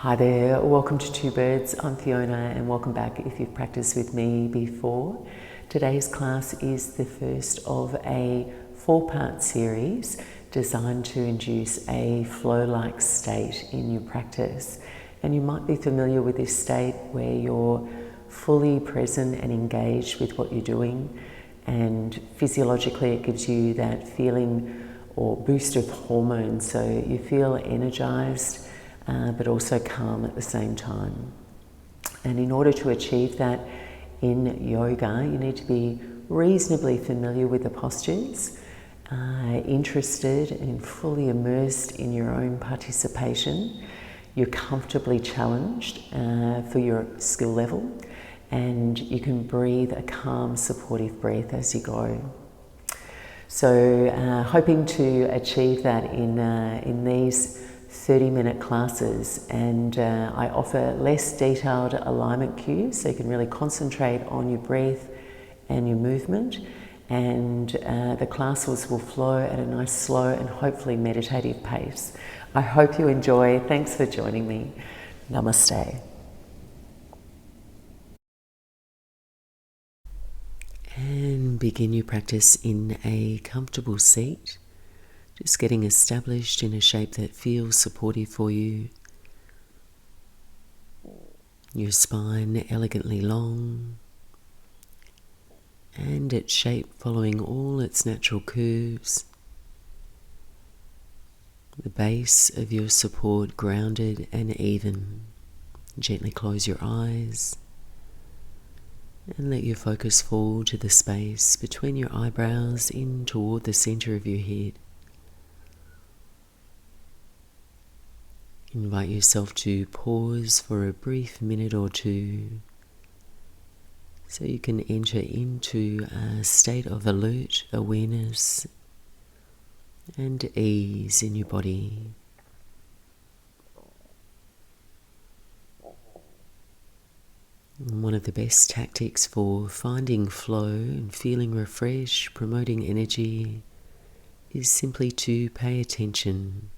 Hi there, welcome to Two Birds. I'm Fiona and welcome back if you've practiced with me before. Today's class is the first of a 4-part series designed to induce a flow-like state in your practice. And you might be familiar with this state where you're fully present and engaged with what you're doing, and physiologically it gives you that feeling or boost of hormones, so you feel energized but also calm at the same time. And in order to achieve that in yoga, you need to be reasonably familiar with the postures, interested and fully immersed in your own participation. You're comfortably challenged for your skill level, and you can breathe a calm, supportive breath as you go. So hoping to achieve that in these 30-minute classes, and I offer less detailed alignment cues so you can really concentrate on your breath and your movement, and the classes will flow at a nice slow and hopefully meditative pace. I hope you enjoy. Thanks for joining me. Namaste. And begin your practice in a comfortable seat. Just getting established in a shape that feels supportive for you. Your spine elegantly long and its shape following all its natural curves. The base of your support grounded and even. Gently close your eyes and let your focus fall to the space between your eyebrows in toward the center of your head. Invite yourself to pause for a brief minute or two so you can enter into a state of alert awareness and ease in your body. One of the best tactics for finding flow and feeling refreshed, promoting energy, is simply to pay attention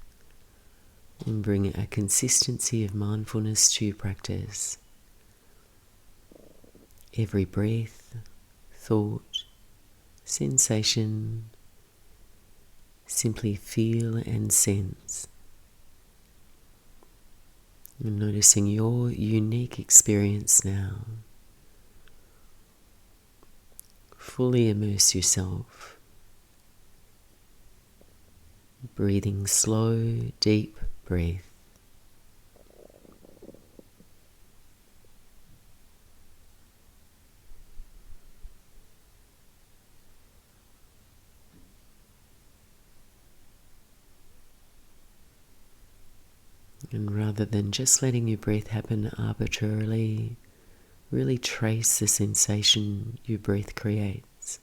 and bring a consistency of mindfulness to your practice. Every breath, thought, sensation, simply feel and sense. And noticing your unique experience now. Fully immerse yourself. Breathing slow, deep breath. And rather than just letting your breath happen arbitrarily, really trace the sensation your breath creates.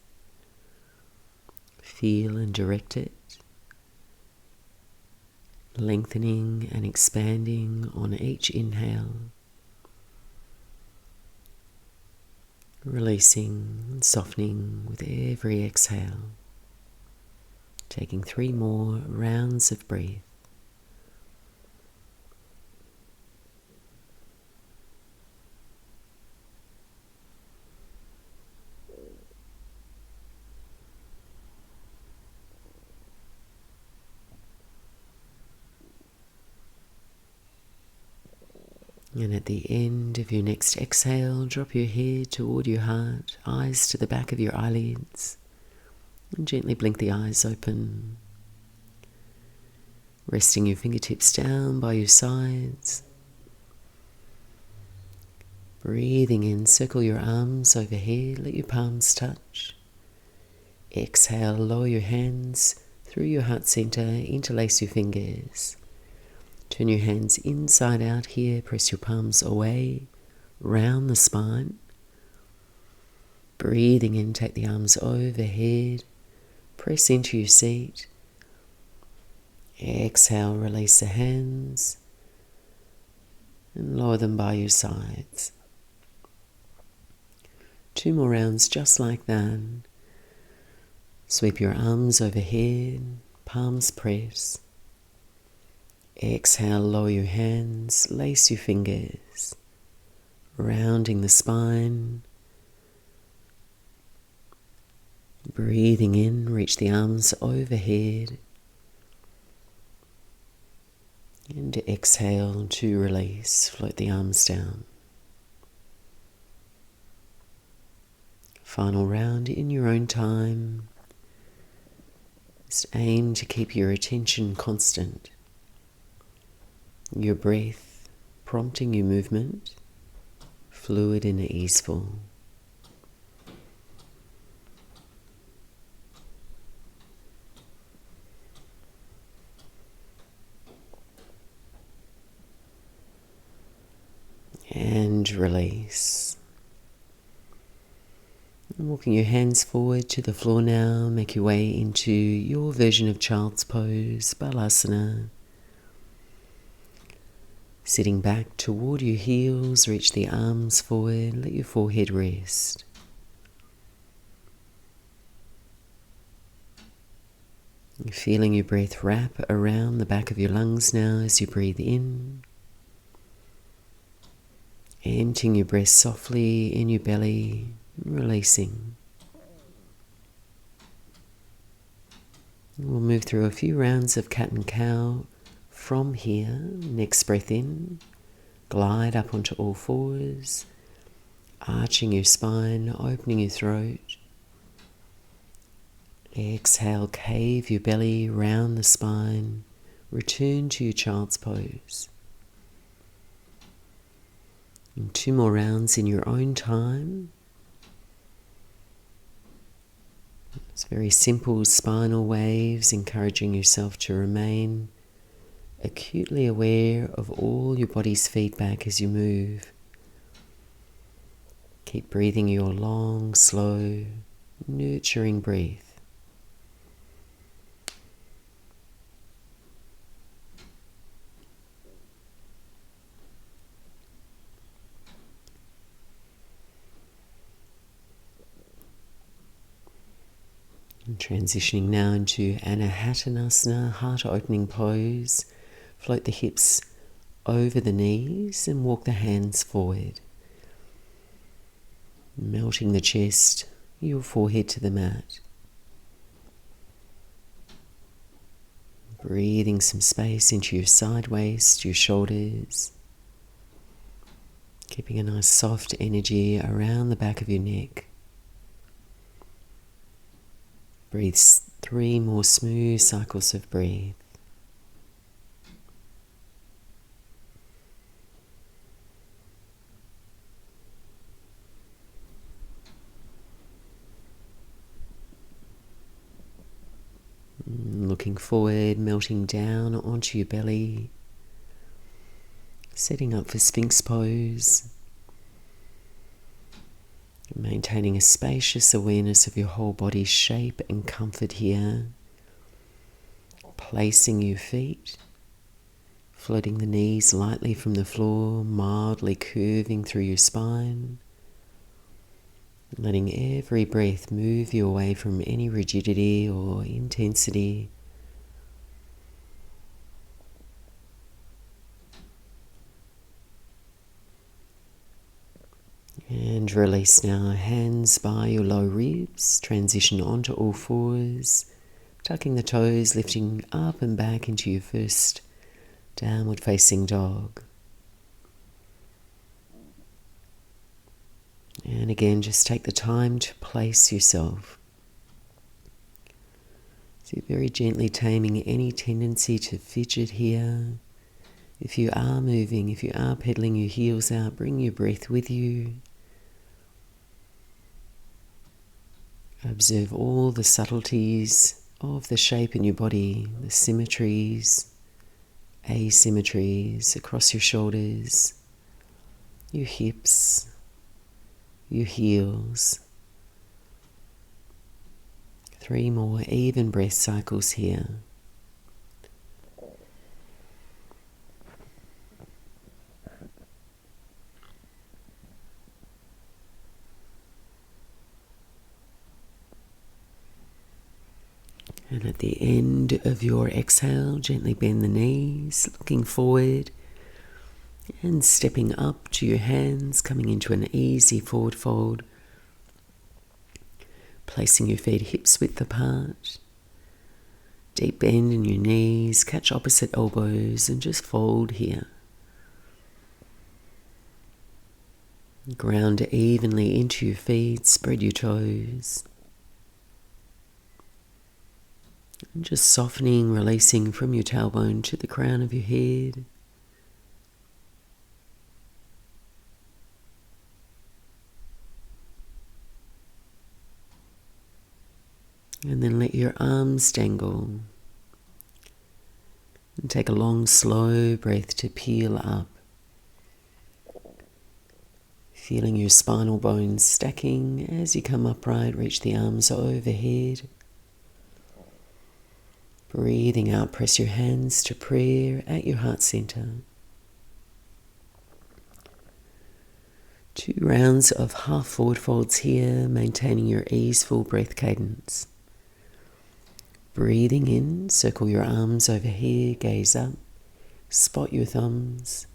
Feel and direct it, lengthening and expanding on each inhale, releasing and softening with every exhale, taking 3 more rounds of breath. And at the end of your next exhale, drop your head toward your heart, eyes to the back of your eyelids, and gently blink the eyes open. Resting your fingertips down by your sides. Breathing in, circle your arms overhead, let your palms touch. Exhale, lower your hands through your heart center, interlace your fingers. Turn your hands inside out here, press your palms away, round the spine. Breathing in, take the arms overhead, press into your seat. Exhale, release the hands and lower them by your sides. 2 more rounds just like that. Sweep your arms overhead, palms press. Exhale, lower your hands, lace your fingers, rounding the spine. Breathing in, reach the arms overhead. And exhale to release, float the arms down. Final round in your own time. Just aim to keep your attention constant. Your breath prompting your movement, fluid and easeful. And release. Walking your hands forward to the floor now, make your way into your version of Child's Pose, Balasana. Sitting back toward your heels, reach the arms forward, let your forehead rest. You're feeling your breath wrap around the back of your lungs now as you breathe in. Emptying your breath softly in your belly, releasing. We'll move through a few rounds of cat and cow from here. Next breath in, glide up onto all fours, arching your spine, opening your throat. Exhale, cave your belly round the spine, return to your child's pose. And 2 more rounds in your own time. It's very simple spinal waves, encouraging yourself to remain acutely aware of all your body's feedback as you move. Keep breathing your long, slow, nurturing breath. And transitioning now into Anahatanasana, heart opening pose. Float the hips over the knees and walk the hands forward. Melting the chest, your forehead to the mat. Breathing some space into your side waist, your shoulders. Keeping a nice soft energy around the back of your neck. Breathe 3 more smooth cycles of breath. Looking forward, melting down onto your belly, setting up for Sphinx pose. Maintaining a spacious awareness of your whole body's shape and comfort here. Placing your feet, floating the knees lightly from the floor, mildly curving through your spine. Letting every breath move you away from any rigidity or intensity. And release now, hands by your low ribs, transition onto all fours, tucking the toes, lifting up and back into your first downward facing dog. And again, just take the time to place yourself. So you're very gently taming any tendency to fidget here. If you are moving, if you are pedaling your heels out, bring your breath with you. Observe all the subtleties of the shape in your body, the symmetries, asymmetries across your shoulders, your hips, your heels. 3 more even breath cycles here. And at the end of your exhale, gently bend the knees, looking forward and stepping up to your hands, coming into an easy forward fold. Placing your feet hips width apart. Deep bend in your knees, catch opposite elbows and just fold here. Ground evenly into your feet, spread your toes. And just softening, releasing from your tailbone to the crown of your head. And then let your arms dangle. And take a long, slow breath to peel up. Feeling your spinal bones stacking as you come upright, reach the arms overhead. Breathing out, press your hands to prayer at your heart center. 2 rounds of half forward folds here, maintaining your easeful breath cadence. Breathing in, circle your arms over here, gaze up, spot your thumbs.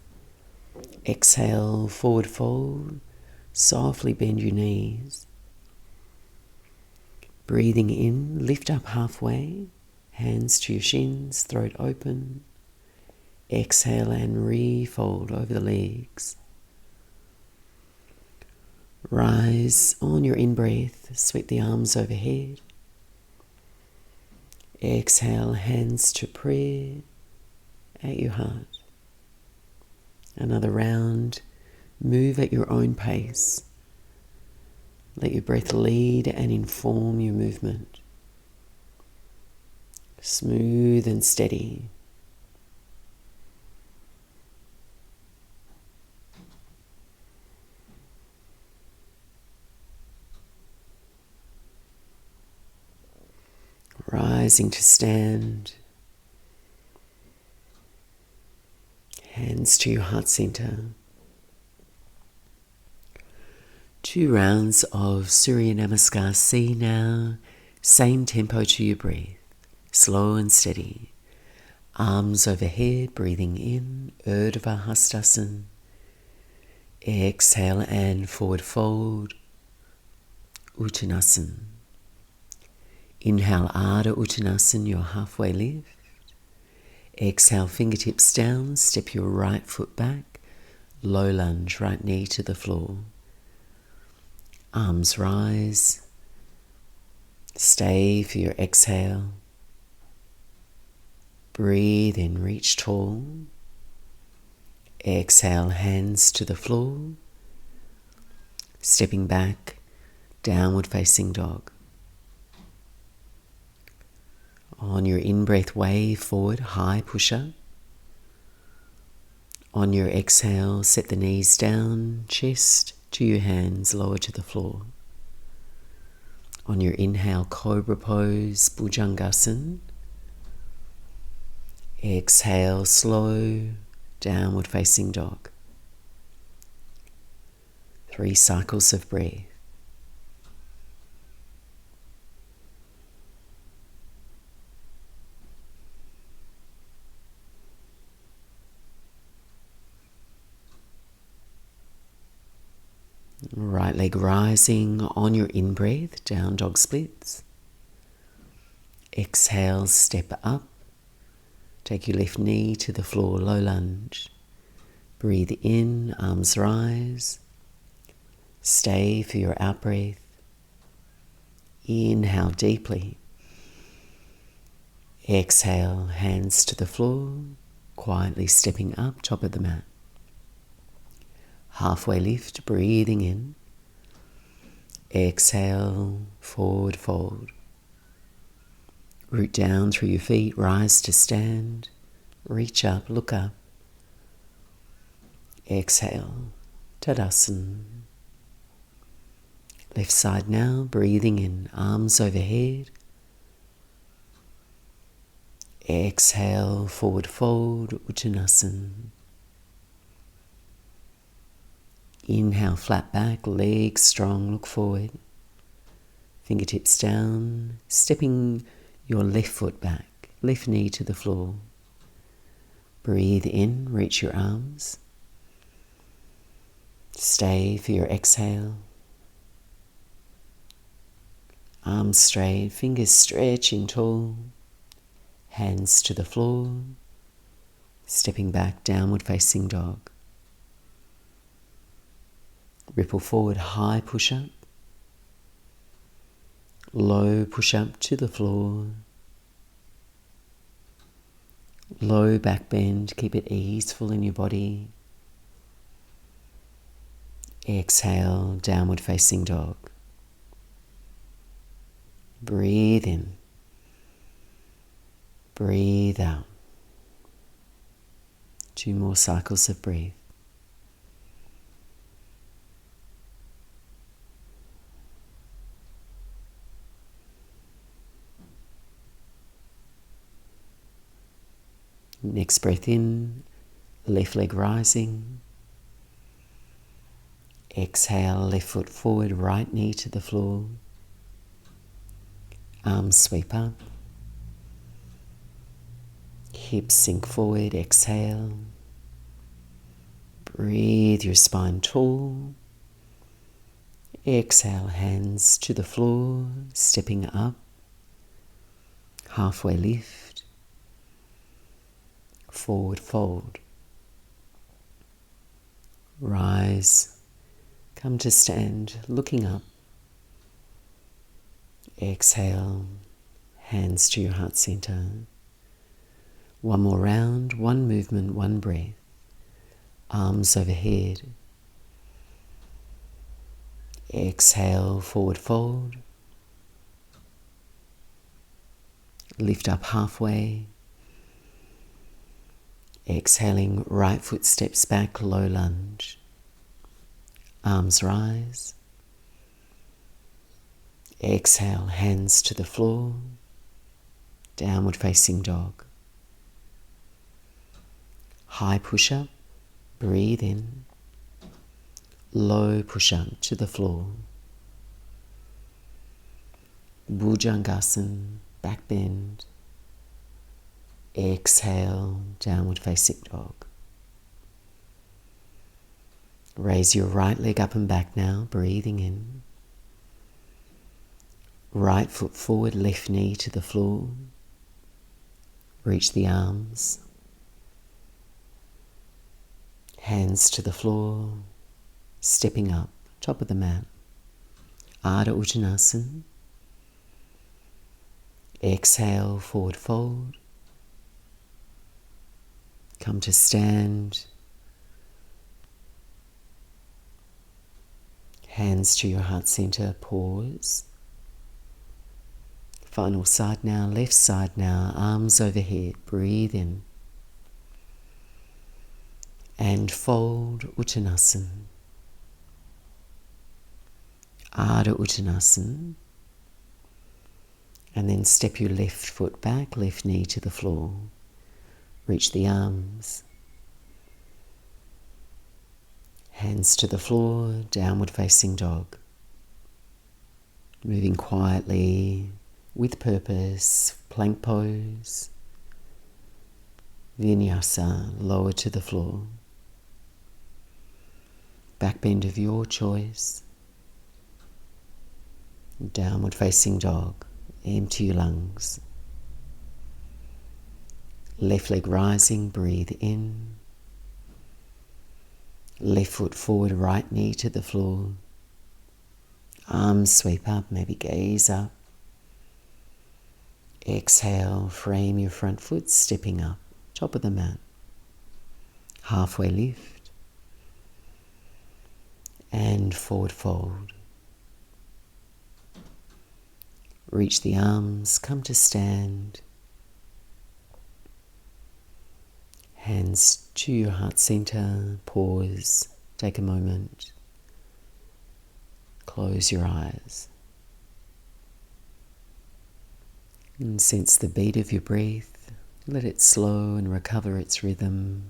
Exhale, forward fold, softly bend your knees. Breathing in, lift up halfway, hands to your shins, throat open. Exhale and refold over the legs. Rise on your in-breath, sweep the arms overhead. Exhale, hands to prayer at your heart. Another round, move at your own pace. Let your breath lead and inform your movement. Smooth and steady. Rising to stand. Hands to your heart center. 2 rounds of Surya Namaskar C now. Same tempo to your breath. Slow and steady. Arms overhead, breathing in, Urdhva Hastasana. Exhale and forward fold, Uttanasana. Inhale, Ardha Uttanasana, your halfway lift. Exhale, fingertips down, step your right foot back, low lunge, right knee to the floor. Arms rise. Stay for your exhale. Breathe in, reach tall. Exhale, hands to the floor. Stepping back, downward facing dog. On your in-breath, wave forward, high push-up. On your exhale, set the knees down, chest to your hands, lower to the floor. On your inhale, Cobra Pose, Bhujangasana. Exhale, slow, downward facing dog. 3 cycles of breath. Right leg rising on your in-breath, down dog splits. Exhale, step up. Take your left knee to the floor, low lunge. Breathe in, arms rise. Stay for your out-breath. Inhale deeply. Exhale, hands to the floor, quietly stepping up, top of the mat. Halfway lift, breathing in. Exhale, forward fold. Root down through your feet, rise to stand. Reach up, look up. Exhale, Tadasana. Left side now, breathing in, arms overhead. Exhale, forward fold, Uttanasana. Inhale, flat back, legs strong, look forward. Fingertips down, stepping your left foot back, left knee to the floor. Breathe in, reach your arms. Stay for your exhale. Arms straight, fingers stretching tall. Hands to the floor. Stepping back, downward facing dog. Ripple forward, high push-up. Low push-up to the floor. Low back bend, keep it easeful in your body. Exhale, downward facing dog. Breathe in. Breathe out. 2 more cycles of breath. Next breath in, left leg rising. Exhale, left foot forward, right knee to the floor. Arms sweep up. Hips sink forward, exhale. Breathe your spine tall. Exhale, hands to the floor, stepping up. Halfway lift. Forward fold. Rise. Come to stand, looking up. Exhale, hands to your heart center. One more round, one movement, one breath. Arms overhead. Exhale, forward fold. Lift up halfway. Exhaling, right foot steps back, low lunge. Arms rise. Exhale, hands to the floor. Downward facing dog. High push-up, breathe in. Low push-up to the floor. Bhujangasana, back bend. Exhale, downward facing dog. Raise your right leg up and back now, breathing in. Right foot forward, left knee to the floor. Reach the arms. Hands to the floor, stepping up, top of the mat. Anahatanasana. Exhale, forward fold. Come to stand. Hands to your heart center, pause. Final side now, left side now, arms overhead, breathe in. And fold, Uttanasana. Anahatanasana. And then step your left foot back, left knee to the floor. Reach the arms. Hands to the floor, downward facing dog. Moving quietly, with purpose, plank pose. Vinyasa, lower to the floor. Back bend of your choice. Downward facing dog, empty your lungs. Left leg rising, breathe in. Left foot forward, right knee to the floor. Arms sweep up, maybe gaze up. Exhale, frame your front foot, stepping up, top of the mat. Halfway lift. And forward fold. Reach the arms, come to stand. Hands to your heart center, pause, take a moment. Close your eyes. And sense the beat of your breath. Let it slow and recover its rhythm.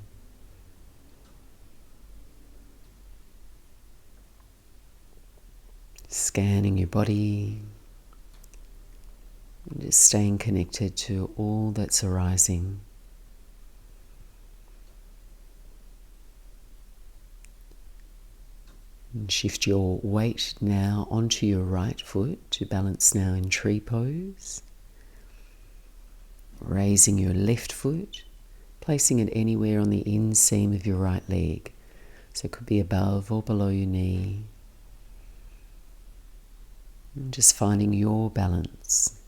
Scanning your body. Just staying connected to all that's arising. And shift your weight now onto your right foot to balance now in tree pose. Raising your left foot, placing it anywhere on the inseam of your right leg. So it could be above or below your knee. And just finding your balance.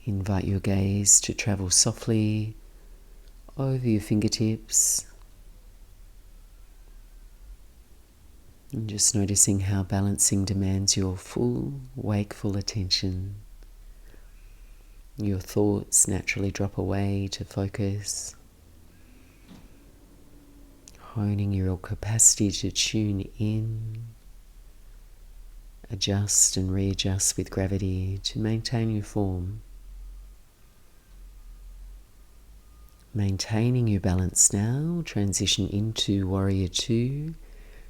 Invite your gaze to travel softly over your fingertips. And just noticing how balancing demands your full, wakeful attention. Your thoughts naturally drop away to focus. Honing your capacity to tune in. Adjust and readjust with gravity to maintain your form. Maintaining your balance now, transition into Warrior Two.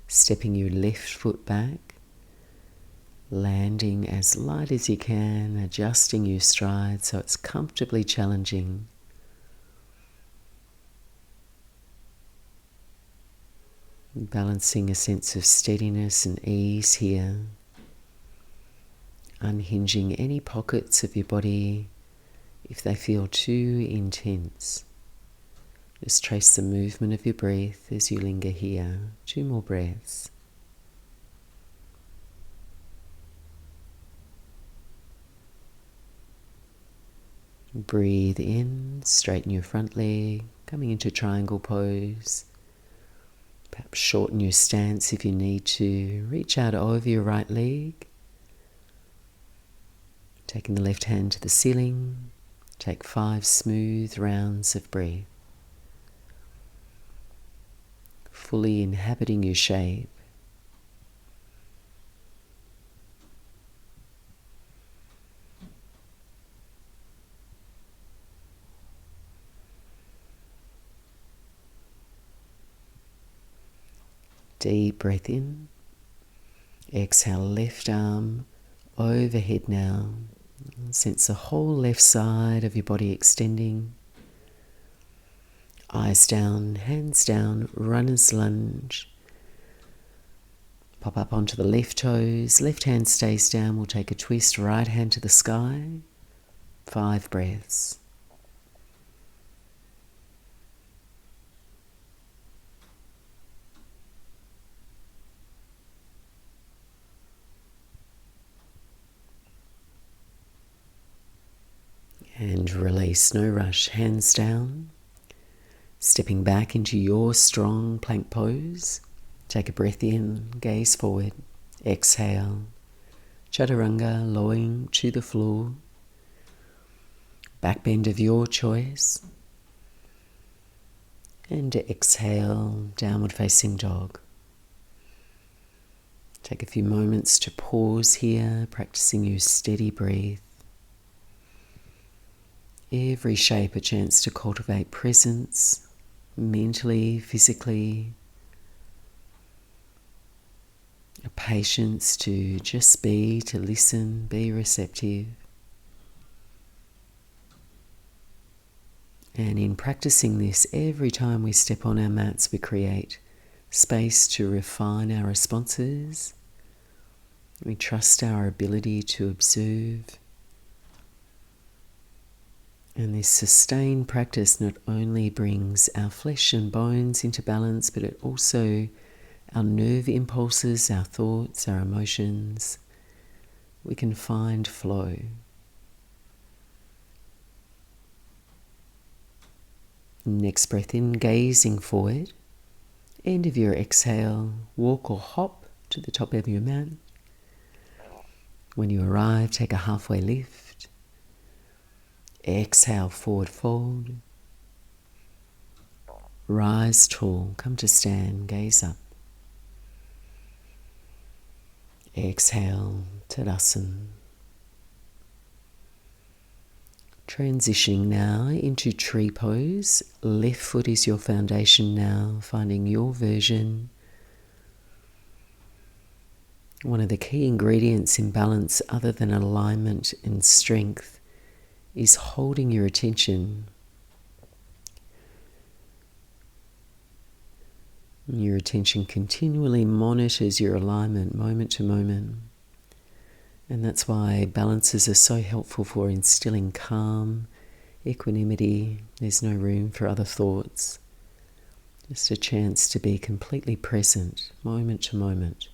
Stepping your left foot back, landing as light as you can, adjusting your stride so it's comfortably challenging. Balancing a sense of steadiness and ease here. Unhinging any pockets of your body if they feel too intense. Just trace the movement of your breath as you linger here. 2 more breaths. Breathe in, straighten your front leg, coming into triangle pose. Perhaps shorten your stance if you need to. Reach out over your right leg. Taking the left hand to the ceiling. Take 5 smooth rounds of breath. Fully inhabiting your shape. Deep breath in. Exhale, left arm overhead now. Sense the whole left side of your body extending. Eyes down, hands down, runner's lunge. Pop up onto the left toes, left hand stays down. We'll take a twist, right hand to the sky. 5 breaths. And release, no rush, hands down. Stepping back into your strong plank pose. Take a breath in, gaze forward. Exhale. Chaturanga, lowering to the floor. Back bend of your choice. And exhale, downward facing dog. Take a few moments to pause here, practicing your steady breath. Every shape a chance to cultivate presence, mentally, physically. A patience to just be, to listen, be receptive. And in practicing this, every time we step on our mats, we create space to refine our responses. We trust our ability to observe. And this sustained practice not only brings our flesh and bones into balance, but it also our nerve impulses, our thoughts, our emotions. We can find flow. Next breath in, gazing forward. End of your exhale, walk or hop to the top of your mat. When you arrive, take a halfway lift. Exhale, forward fold. Rise tall, come to stand, gaze up. Exhale, Tadasana. Transitioning now into tree pose. Left foot is your foundation now, finding your version. One of the key ingredients in balance, other than alignment and strength, is holding your attention. Your attention continually monitors your alignment moment to moment. And that's why balances are so helpful for instilling calm, equanimity. There's no room for other thoughts. Just a chance to be completely present, moment to moment.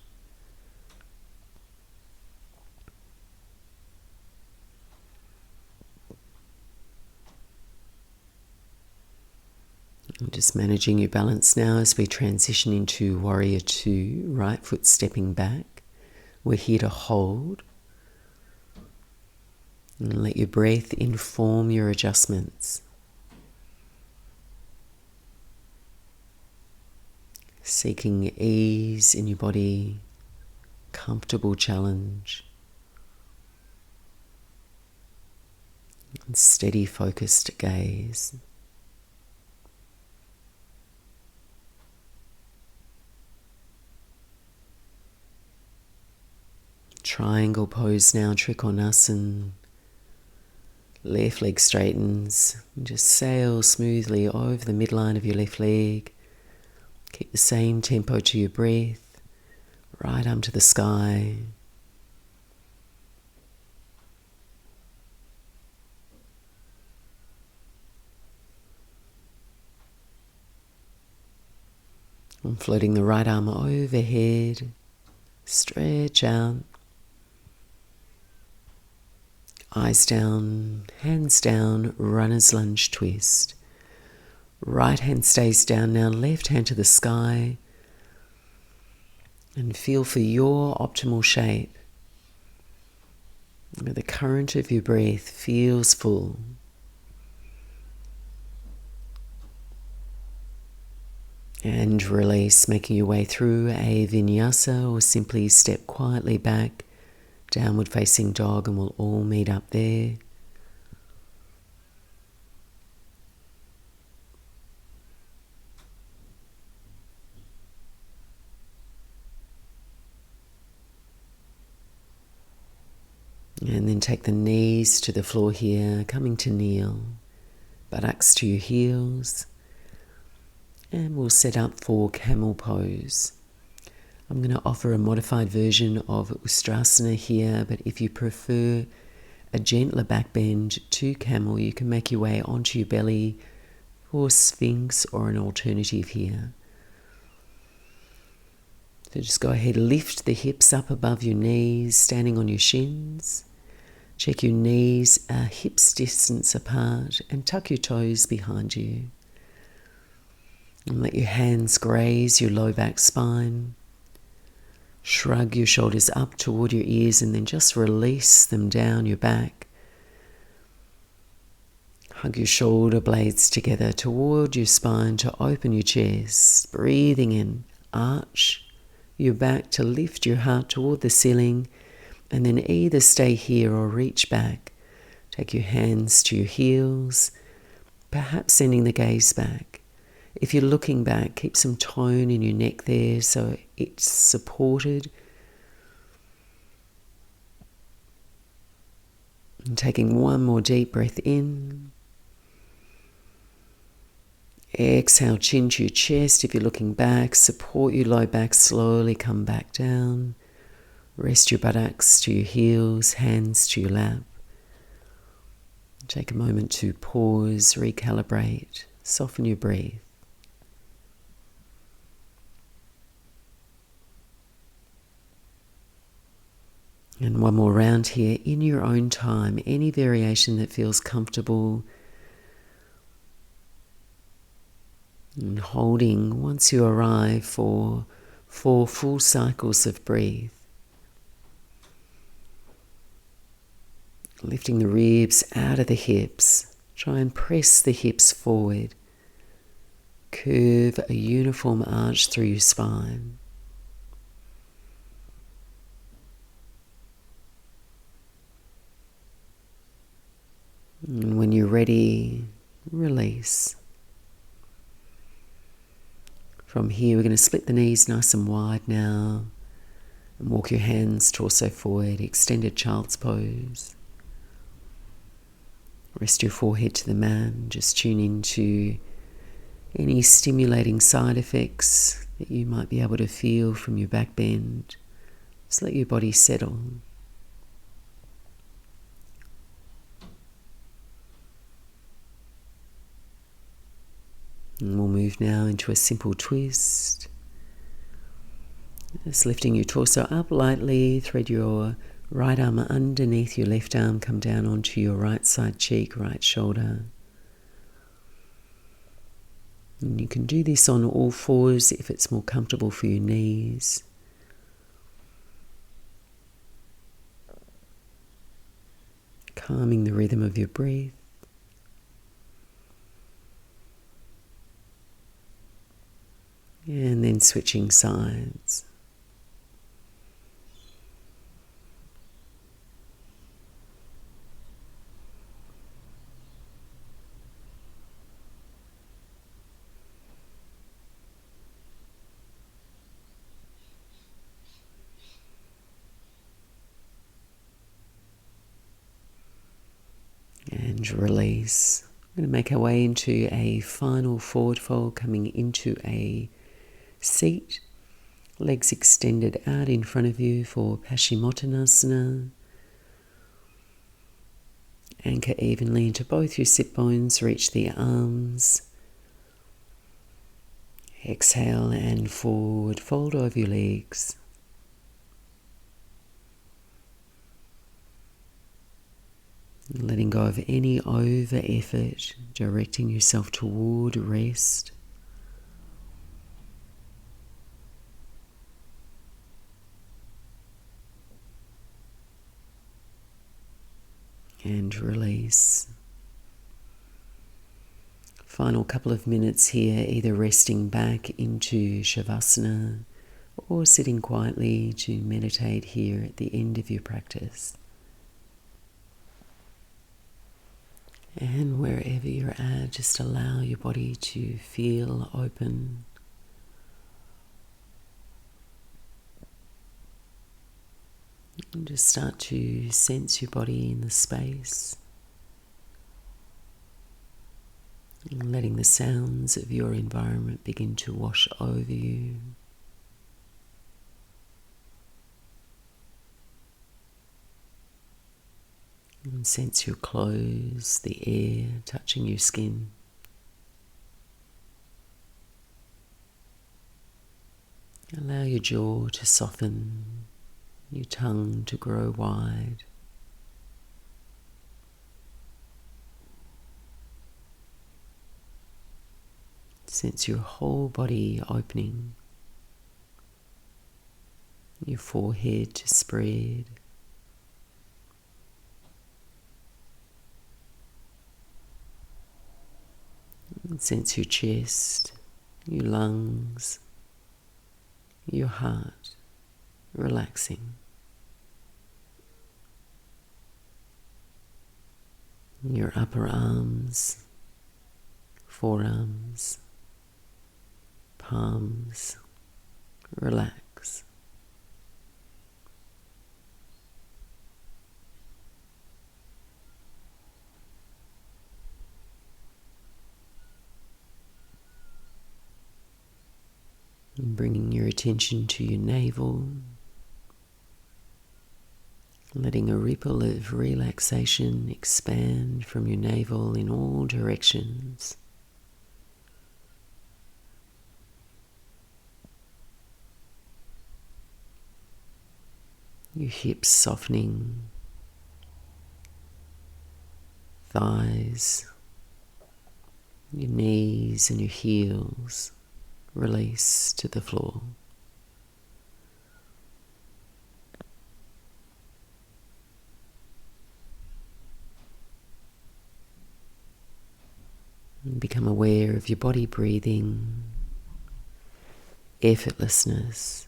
I'm just managing your balance now as we transition into Warrior 2, right foot stepping back. We're here to hold. And let your breath inform your adjustments. Seeking ease in your body, comfortable challenge, and steady focused gaze. Triangle pose now, Trikonasana. Left leg straightens. And just sail smoothly over the midline of your left leg. Keep the same tempo to your breath. Right arm to the sky. I'm floating the right arm overhead. Stretch out. Eyes down, hands down, runner's lunge twist. Right hand stays down now, left hand to the sky. And feel for your optimal shape. Where the current of your breath feels full. And release, making your way through a Vinyasa, or simply step quietly back. Downward facing dog, and we'll all meet up there. And then take the knees to the floor here, coming to kneel. Buttocks to your heels. And we'll set up for Camel Pose. I'm going to offer a modified version of Ustrasana here, but if you prefer a gentler back bend to Camel, you can make your way onto your belly for Sphinx or an alternative here. So just go ahead, lift the hips up above your knees, standing on your shins. Check your knees are hips distance apart and tuck your toes behind you. And let your hands graze your low back spine. Shrug your shoulders up toward your ears and then just release them down your back. Hug your shoulder blades together toward your spine to open your chest. Breathing in, arch your back to lift your heart toward the ceiling, and then either stay here or reach back. Take your hands to your heels, perhaps sending the gaze back. If you're looking back, keep some tone in your neck there so it's supported. And taking one more deep breath in. Exhale, chin to your chest. If you're looking back, support your low back, slowly come back down. Rest your buttocks to your heels, hands to your lap. Take a moment to pause, recalibrate, soften your breath. And one more round here in your own time, any variation that feels comfortable. And holding once you arrive for 4 full cycles of breathe. Lifting the ribs out of the hips. Try and press the hips forward. Curve a uniform arch through your spine. And when you're ready, release. From here, we're going to split the knees nice and wide now. And walk your hands torso forward, extended child's pose. Rest your forehead to the mat, just tune into any stimulating side effects that you might be able to feel from your back bend. Just let your body settle. And we'll move now into a simple twist. Just lifting your torso up lightly, thread your right arm underneath your left arm, come down onto your right side cheek, right shoulder. And you can do this on all fours if it's more comfortable for your knees. Calming the rhythm of your breath. And then switching sides. And release. We're going to make our way into a final forward fold, coming into a seat. Legs extended out in front of you for Hashimotonasana. Anchor evenly into both your sit bones, reach the arms. Exhale and forward fold over your legs. Letting go of any over effort, directing yourself toward rest. And release. Final couple of minutes here, either resting back into Shavasana or sitting quietly to meditate here at the end of your practice. And wherever you're at, just allow your body to feel open. And just start to sense your body in the space. And letting the sounds of your environment begin to wash over you. And sense your clothes, the air touching your skin. Allow your jaw to soften, your tongue to grow wide. Sense your whole body opening, your forehead to spread. And sense your chest, your lungs, your heart relaxing. Your upper arms, forearms, palms, relax. And bringing your attention to your navel, letting a ripple of relaxation expand from your navel in all directions. Your hips softening, thighs, your knees and your heels release to the floor. And become aware of your body breathing, effortlessness.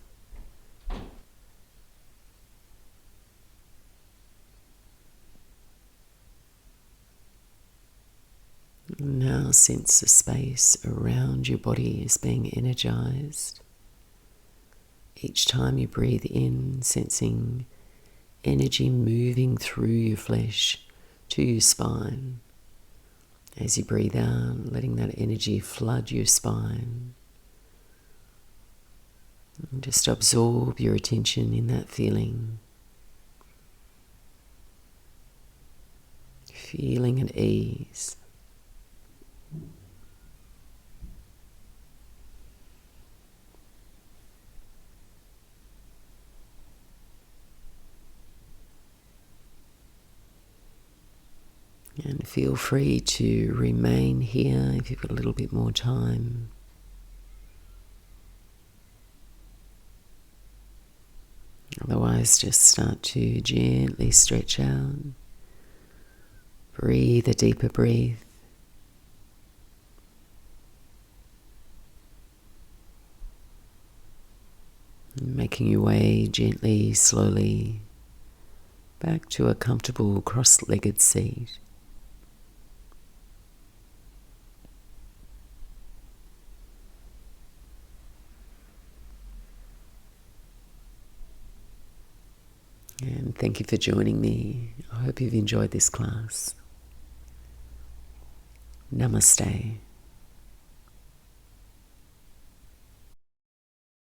Now sense the space around your body is being energized, Each time you breathe in, sensing energy moving through your flesh to your spine. As you breathe out, letting that energy flood your spine. And just absorb your attention in that feeling. Feeling at ease. And feel free to remain here if you've got a little bit more time. Otherwise, just start to gently stretch out. Breathe a deeper breath. Making your way gently, slowly back to a comfortable cross-legged seat. And thank you for joining me. I hope you've enjoyed this class. Namaste.